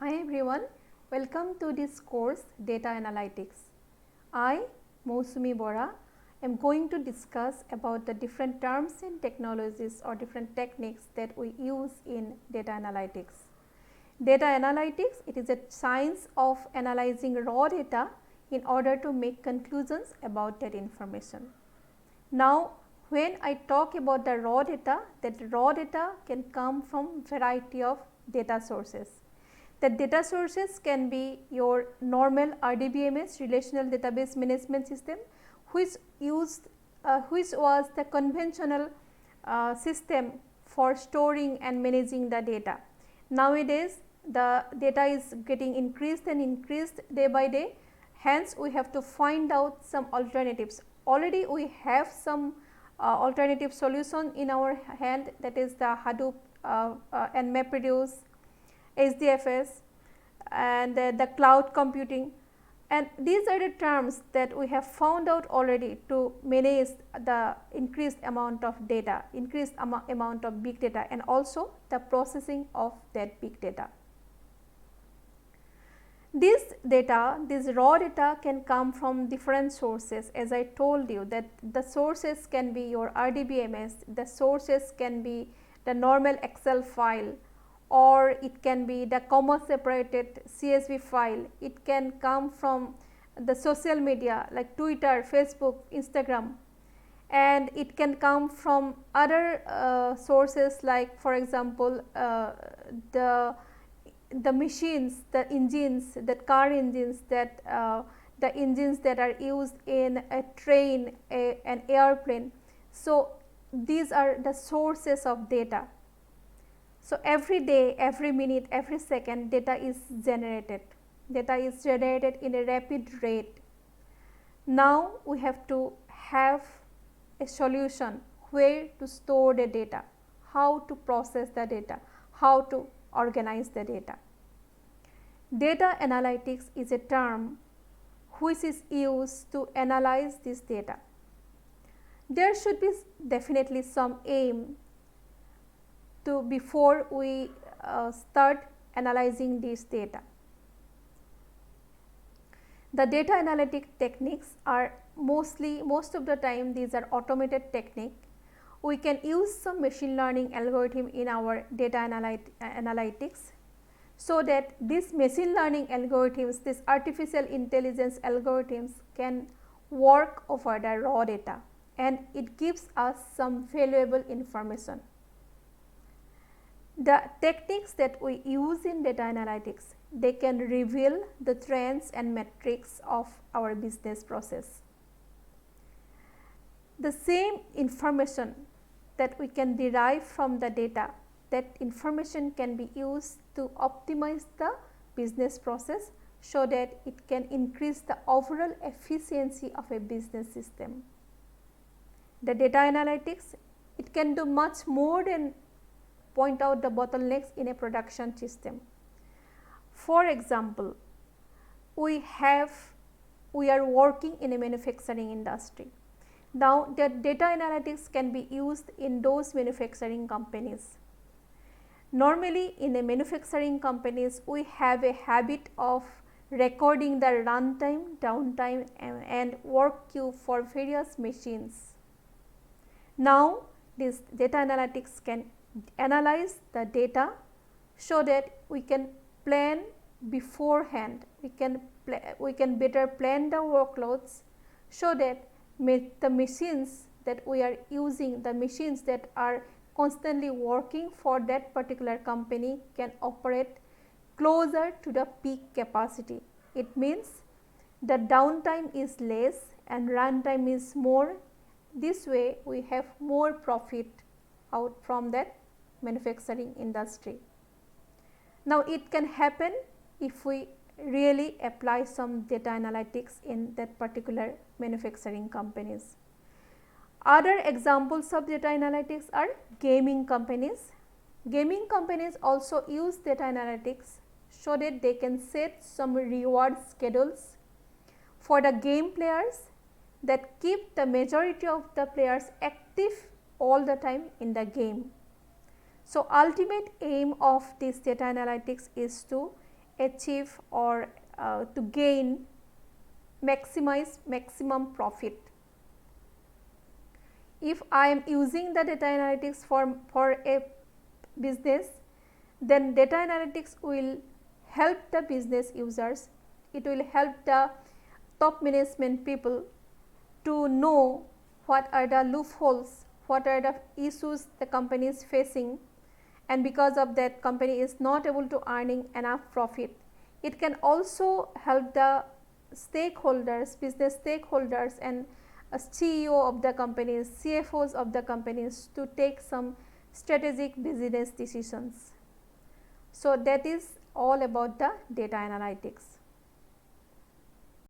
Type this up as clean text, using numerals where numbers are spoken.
Hi everyone, welcome to this course Data Analytics. I, Mousumi Bora, am going to discuss about the different terms and technologies or different techniques that we use in data analytics. Data analytics, it is a science of analyzing raw data in order to make conclusions about that information. Now, when I talk about the raw data, that raw data can come from variety of data sources. The data sources can be your normal RDBMS, relational database management system, which was the conventional system for storing and managing the data. Nowadays, the data is getting increased and increased day by day. Hence, we have to find out some alternatives. Already, we have some alternative solution in our hand, that is the Hadoop and MapReduce, HDFS and the cloud computing, and these are the terms that we have found out already to manage the increased amount of data, increased amount of big data, and also the processing of that big data. This data, this raw data can come from different sources. As I told you that the sources can be your RDBMS, the sources can be the normal Excel file, or it can be the comma separated CSV file. It can come from the social media like Twitter, Facebook, Instagram, and it can come from other sources like, for example, the machines, the engines, the car engines, that the engines that are used in a train, an airplane. So, these are the sources of data. So, every day, every minute, every second data is generated. Data is generated in a rapid rate. Now, we have to have a solution where to store the data, how to process the data, how to organize the data. Data analytics is a term which is used to analyze this data. There should be definitely some aim to before we start analyzing this data. The data analytic techniques are most of the time these are automated technique. We can use some machine learning algorithm in our data analytics, so that these machine learning algorithms, this artificial intelligence algorithms can work over the raw data, and it gives us some valuable information. The techniques that we use in data analytics, they can reveal the trends and metrics of our business process. The same information that we can derive from the data, that information can be used to optimize the business process, so that it can increase the overall efficiency of a business system. The data analytics, it can do much more than point out the bottlenecks in a production system. For example, we are working in a manufacturing industry. Now, the data analytics can be used in those manufacturing companies. Normally, in a manufacturing companies, we have a habit of recording the runtime, downtime, and work queue for various machines. Now, this data analytics can analyze the data, so that we can plan beforehand, we can better plan the workloads, so that the machines that we are using, the machines that are constantly working for that particular company, can operate closer to the peak capacity. It means the downtime is less and runtime is more. This way we have more profit out from that manufacturing industry. Now, it can happen if we really apply some data analytics in that particular manufacturing companies. Other examples of data analytics are gaming companies. Gaming companies also use data analytics, so that they can set some reward schedules for the game players that keep the majority of the players active all the time in the game. So, ultimate aim of this data analytics is to achieve or to gain maximum profit. If I am using the data analytics for a business, then data analytics will help the business users, it will help the top management people to know what are the loopholes, what are the issues the company is facing, and because of that company is not able to earning enough profit. It can also help the stakeholders, business stakeholders and a CEO of the companies, CFOs of the companies to take some strategic business decisions. So that is all about the data analytics.